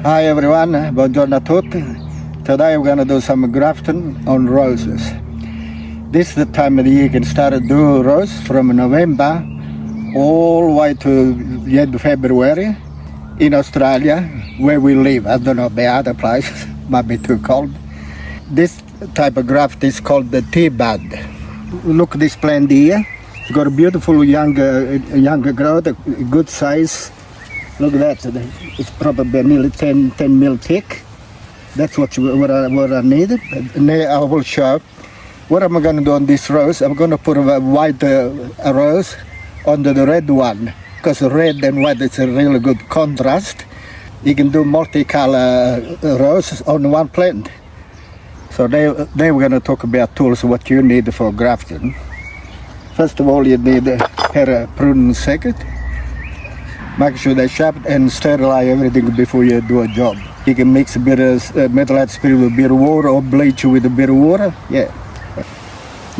Hi everyone, buongiorno a tutti. Today we're going to do some grafting on roses. This is the time of the year you can start to do roses from November all the way to the end of February in Australia, where we live. I don't know about other places, might be too cold. This type of graft is called the tea bud. Look at this plant here. It's got a beautiful younger growth, a good size. Look at that, it's probably nearly 10 mil thick. That's what I needed. And now I will show what am I going to do on this rose. I'm going to put a white rose under the red one, because red and white is a really good contrast. You can do multicolor roses on one plant. So now we're going to talk about tools, what you need for grafting. First of all, you need a pair of pruning second. Make sure they're sharp and sterilize everything before you do a job. You can mix a bit of metal spirit with a bit of water or bleach with a bit of water. Yeah.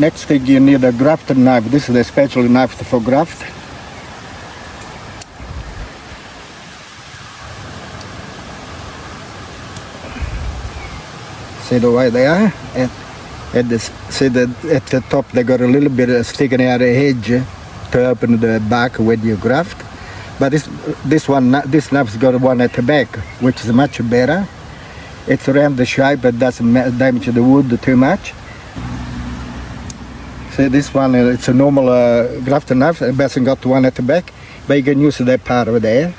Next thing, you need a grafting knife. This is a special knife for graft. See the way they are? See that at the top they got a little bit of sticking out the edge to open the back when you graft. But this knife's got one at the back, which is much better. It's around the shape, but doesn't damage the wood too much. See, this one, it's a normal grafting knife. It hasn't got one at the back, but you can use that part over there,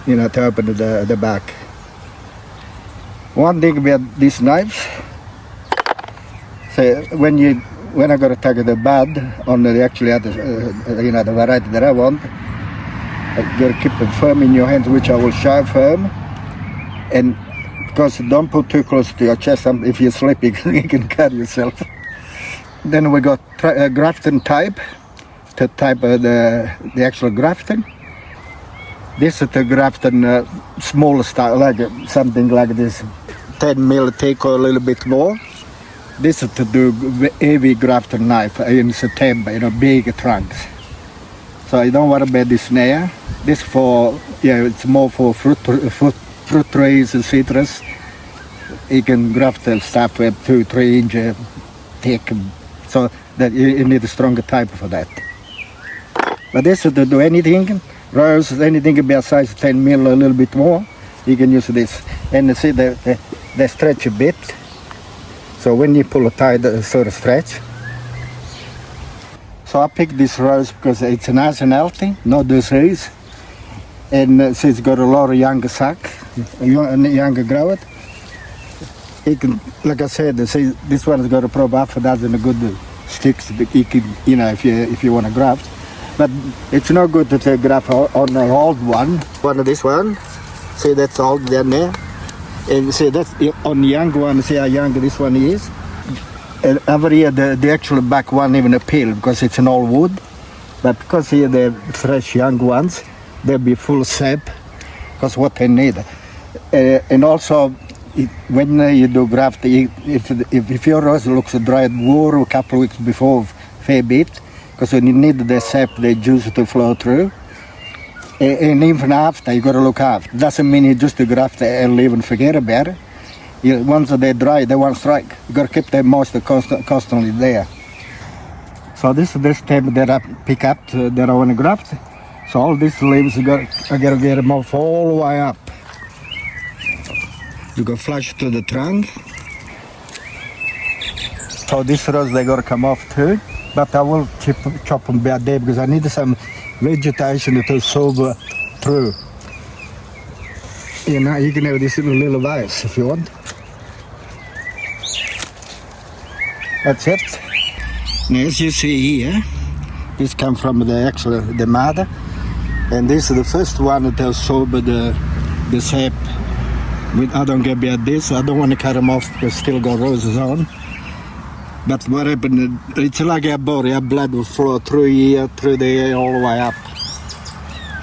to open the back. One thing about these knives, so when I got to take the bud on the actually other, the variety that I want, I got to keep it firm in your hands, which I will show firm. And because don't put too close to your chest, if you're sleeping, you can cut yourself. Then we got grafting type, to type the actual grafting. This is the grafting smaller style, like something like this, 10 mil thick or a little bit more. This is to do heavy grafting knife in September, big trunks. So you don't worry about this now. This it's more for fruit trees and citrus. You can graft the stuff with 2-3 inch thick, so that you need a stronger type for that. But this is to do anything, rose, anything about size 10 mil, a little bit more, you can use this. And see they stretch a bit. So when you pull it tight, sort of stretch. So I picked this rose because it's nice and healthy, no disease. And so it's got a lot of younger sac, younger growth. You can, like I said, this one's got a probably half a dozen good sticks. You can, if you want to graft. But it's no good to graft on an old one. One of this one, see that's old down there. And see that's on the young one, see how young this one is. And over here the actual back one even appeal because it's an old wood. But because here they're fresh young ones, they'll be full sap, because what they need. And also when you do graft, if your rose looks dried war a couple of weeks before, fair bit, because when you need the sap, the juice to flow through. And even after, you got to look after. Doesn't mean you just graft and leave and forget about it. Once they're dry, they won't strike. You got to keep them moisture constantly there. So this is the step that I pick up that I want to graft. So all these leaves, I got to get them off all the way up. You go flush to the trunk. So this rose, they got to come off too. But I will chop them about there because I need some vegetation to sober through. You can have this in a little vase if you want. That's it. Now as you see here, this comes from the mother, and this is the first one that will sober the sap. I don't get about this. I don't want to cut them off because still got roses on. But what happened, it's like our body, our blood will flow through here, through there, all the way up.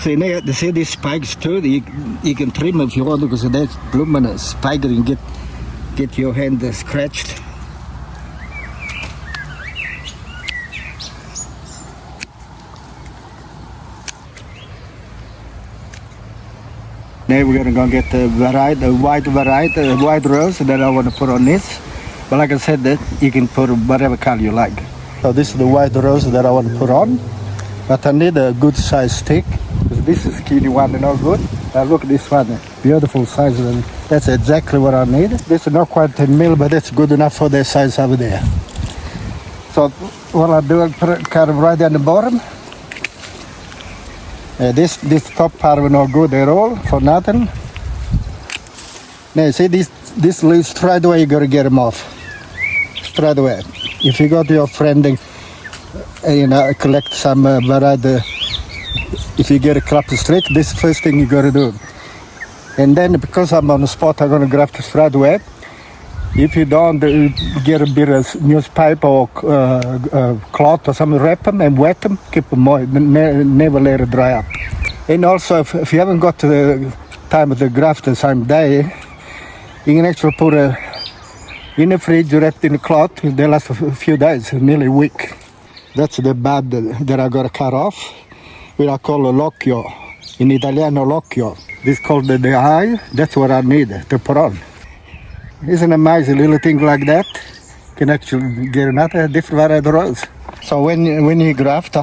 See these spikes too, you can trim if you want because that's luminous spike and get your hand scratched. Now Now we're gonna go get the white rose that I want to put on this. But like I said, that you can put whatever color you like. So this is the white rose that I want to put on. But I need a good size stick. This is skinny one and not good. Look at this one, beautiful size. That's exactly what I need. This is not quite 10 mil, but it's good enough for the size over there. So what I do, I cut it right down the bottom. This top part is not good at all, for nothing. Now see this leaves straight away, you gotta get them off. Straight away. If you go to your friend and collect some variety, if you get a crop stick, this is the first thing you gotta do. And then because I'm on the spot, I'm gonna graft straight away. If you don't get a bit of newspaper or cloth or something, wrap them and wet them, keep them moist, never let it dry up. And also, if you haven't got the time of the graft the same day, you can actually put in the fridge, wrapped in a cloth. They last a few days, nearly a week. That's the bud that I got to cut off, which I call a locchio. In Italiano, locchio. This is called the eye. That's what I need to put on. Isn't it amazing, little thing like that can actually get another different variety of rose. So when you graft,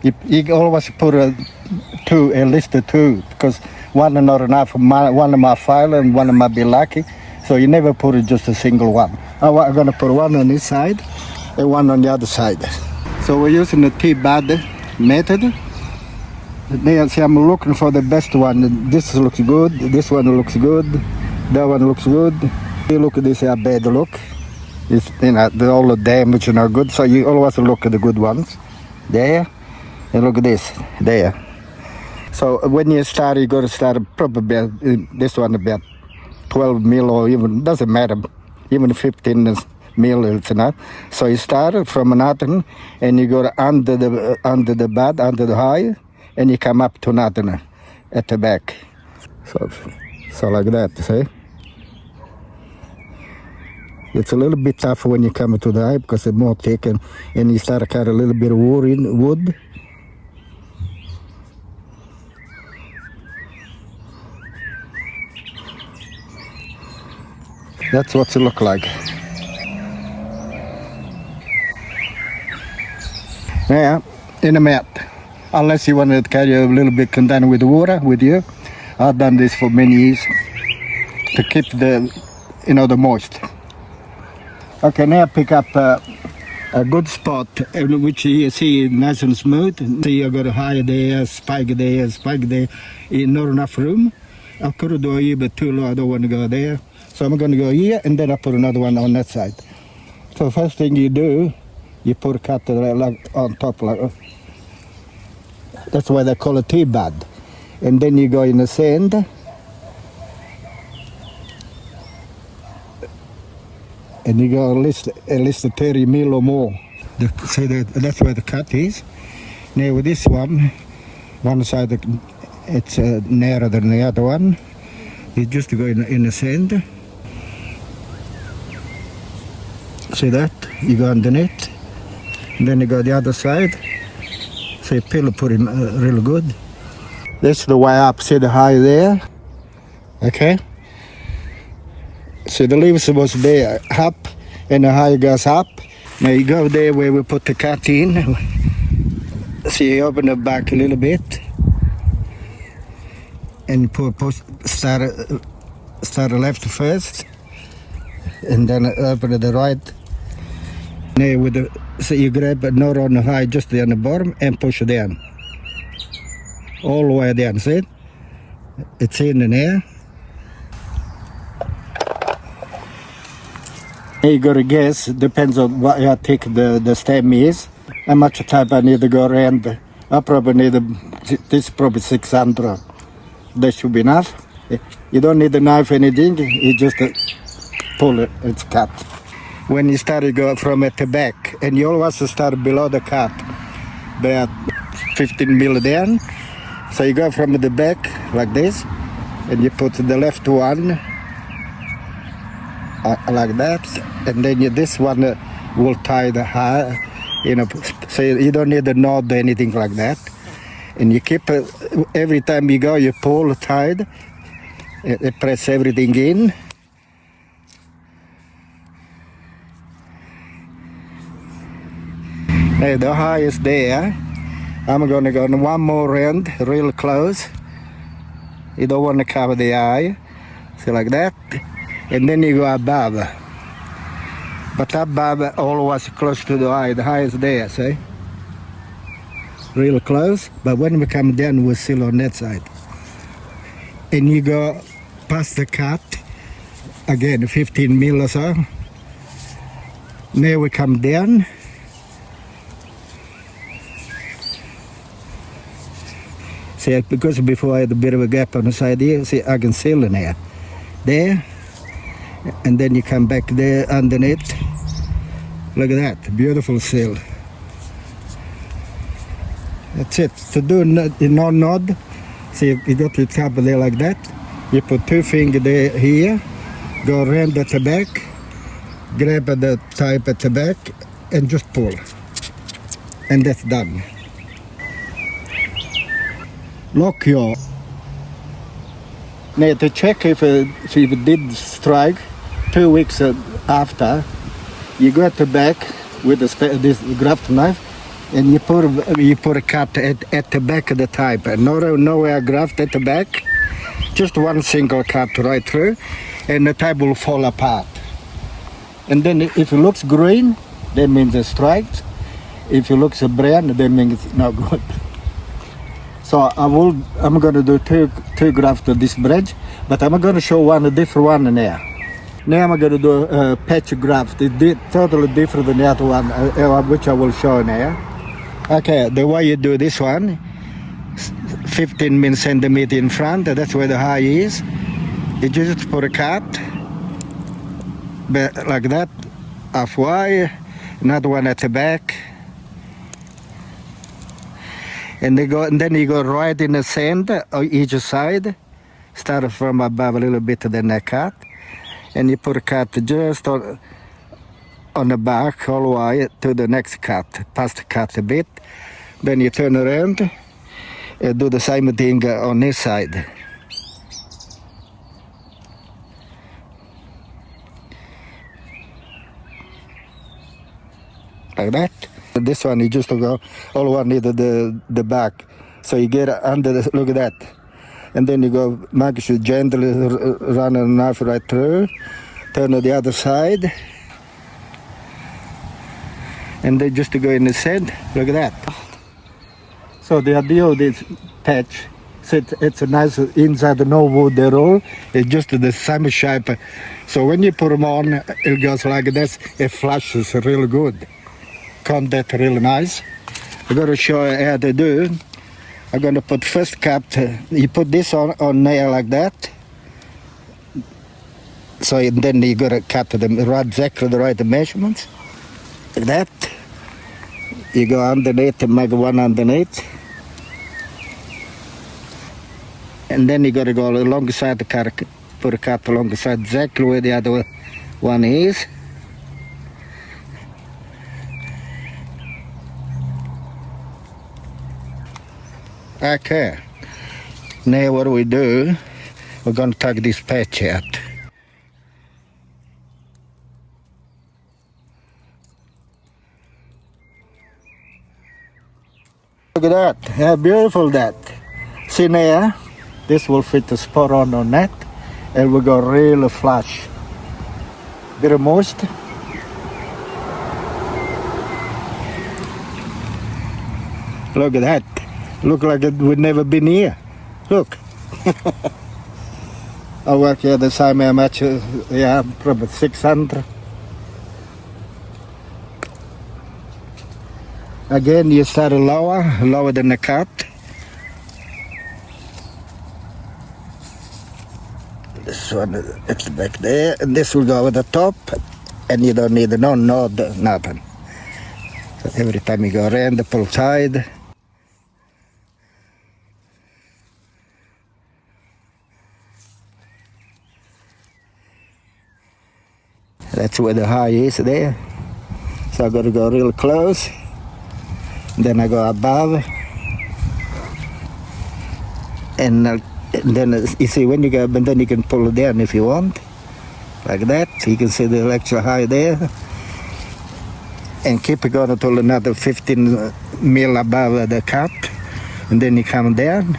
you always put at least two, because one is not enough. One might fail and one might be lucky. So you never put just a single one. I'm going to put one on this side and one on the other side. So we're using the T-bud method. Now, see, I'm looking for the best one. This looks good. This one looks good. That one looks good. You look at this, how bad look. It's, all the damage are not good. So you always look at the good ones. There. And look at this. There. So when you start, you got to start probably this one about 12 mil or even, doesn't matter, even 15 mil it's enough. So you start from nothing and you go under the bud, under the high, and you come up to nothing at the back. So like that, see? It's a little bit tougher when you come to the eye because it's more thick and you start to cut a little bit of wood. That's what it look like. Yeah, in a mat. Unless you want to carry a little bit container with water with you. I've done this for many years to keep the moist. Okay, now pick up a good spot which you see nice and smooth. See, you got a high there, spike there, not enough room. I could do here, but too low. I don't want to go there. So I'm going to go here, and then I put another one on that side. So first thing you do, you put a cut like on top, like that's why they call it T-bud. And then you go in the sand. And you go at least 30 mil or more. So that's where the cut is. Now with this one side it's narrower than the other one. You just go in the sand. See that? You go underneath. And then you go the other side. So you put in really good. That's the way up. See the high there? Okay. So the leaves was there, up, and the high goes up. Now you go there where we put the cut in. So you open the back a little bit. And start left first. And then open the right. Now so you grab it not on the high, just on the bottom, and push it down. All the way down, see it? It's in there. You got to guess, depends on what how thick the stem is, how much time I need to go around. I probably need, this is probably 600. That should be enough. You don't need a knife or anything, you just pull it, it's cut. When you start to go from at the back, and you always start below the cut, about 15 mil down. So you go from the back like this, and you put the left one like that, and then this one will tie the hair, so you don't need a knot or anything like that. And you keep every time you go, you pull tight, It press everything in. Now the high is there. I'm going to go on one more round, real close. You don't want to cover the eye. So like that. And then you go above. But above always close to the eye. The eye is there, see? Real close. But when we come down, we're still on that side. And you go past the cut. Again, 15 mil or so. Now we come down. See, because before I had a bit of a gap on the side here, see, I can seal in here. There. And then you come back there underneath. Look at that, beautiful seal. That's it. To do no nod, see, you got the top there like that. You put two fingers there here, go around at the back, grab at the type at the back, and just pull. And that's done. Lock your. Now to check if it did strike, 2 weeks after, you go at the back with this graft knife, and you put a cut at the back of the type. Nowhere graft at the back, just one single cut right through, and the type will fall apart. And then if it looks green, that means it's strike. If it looks brown, that means it's not good. So I'm going to do two grafts of this branch, but I'm going to show a different one in there. Now I'm going to do a patch graft. It's totally different than the other one, which I will show in here. Okay, the way you do this one, 15 centimeters in front, that's where the high is. You just put a cut, like that, halfway, another one at the back. And then you go right in the center on each side, start from above a little bit, then a cut, and you put a cut just on the back all the way to the next cut, past the cut a bit. Then you turn around and do the same thing on this side. Like that. This one you just go, all one needed the back. So you get under the, look at that. And then you go, make sure gently run a knife right through, turn to the other side. And then just to go in the center, look at that. So the idea of this patch, it's a nice inside, no wood at all. It's just the same shape. So when you put them on, it goes like this, it flashes real good. Contact really nice. I'm going to show you how to do. I'm going to put first cut. You put this on there like that. So then you got to cut them exactly the right measurements. Like that. You go underneath and make one underneath. And then you got to go alongside the cut. Put a cut alongside exactly where the other one is. Okay, now what do we do? We're going to take this patch out. Look at that, how beautiful that. See now, this will fit the spot on that, and we go really flush. Bit of moist. Look at that. Look like it would never been here. Look. I work here the same how much, yeah, probably 600. Again, you start lower than the cut. This one, it's back there, and this will go over the top, and you don't need no nod, nothing. So every time you go around the pull side, that's where the high is there. So I got to go real close. Then I go above. And And then you see when you go, and then you can pull it down if you want, like that. So you can see the extra high there. And keep it going until another 15 mil above the cut. And then you come down.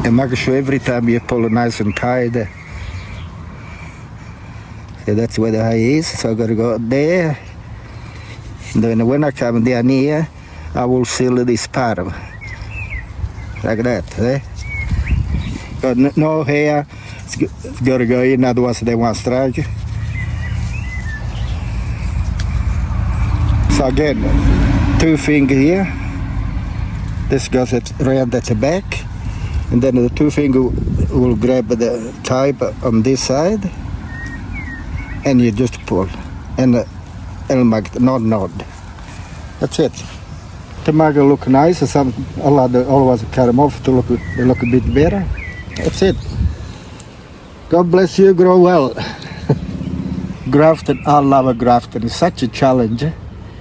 And make sure every time you pull it nice and tight. So that's where the high is. So I got to go there. And then when I come down here, I will seal this part of like that. Got no hair. It's got to go in, otherwise they won't strike. So again, 2 finger here. This goes around at the back, and then the 2 finger will grab the type on this side, and you just pull, and it'll make the nod. That's it. To make it look nice, I'll always cut them off to look a bit better. That's it. God bless you. Grow well. Grafting, I love grafting. It's such a challenge.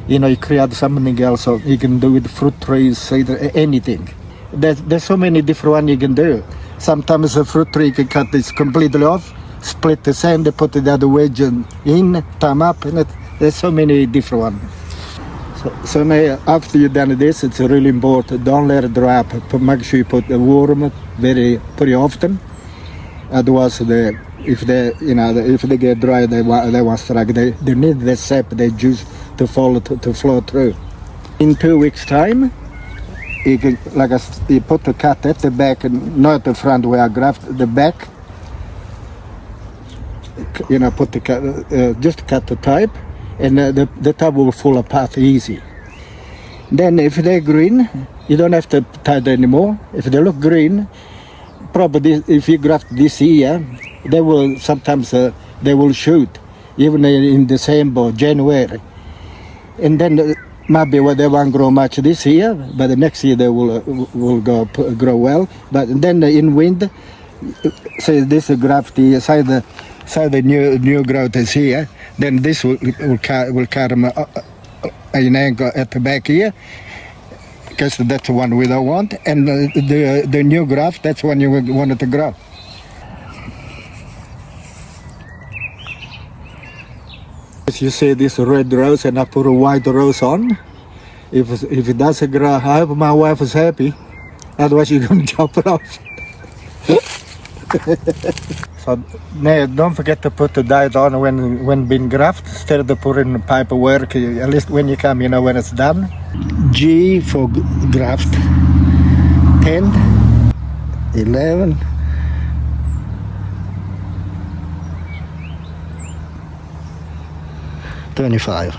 You know, you create something else, so you can do with fruit trees, cider, anything. There's so many different ones you can do. Sometimes a fruit tree you can cut this completely off, split the sand, put the other wedge in, time up, and there's so many different ones. So now, after you've done this, it's really important. Don't let it dry up. Make sure you put the warm pretty often. Otherwise, if they get dry, they won't strike. They need the sap, the juice to flow through. In 2 weeks' time, you can, you put the cut at the back and not the front where I graft the back. You know, put the cut, just cut the type, and the type will fall apart easy. Then, if they're green, you don't have to tie it anymore. If they look green, probably if you graft this year, they will sometimes they will shoot, even in December or January. And then maybe they won't grow much this year, but the next year they will grow well. But then in wind, say this graft here, say the new growth is here, then this will cut them an angle at the back here, because that's the one we don't want. And the new graft, that's one you want it to grow. As you see this red rose, and I put a white rose on. If it doesn't grow, I hope my wife is happy. Otherwise, you're going to chop it off. So now, don't forget to put the dye on when being grafted, instead of putting the paperwork. At least when you come, you know when it's done. G for graft. 10, 11. 25.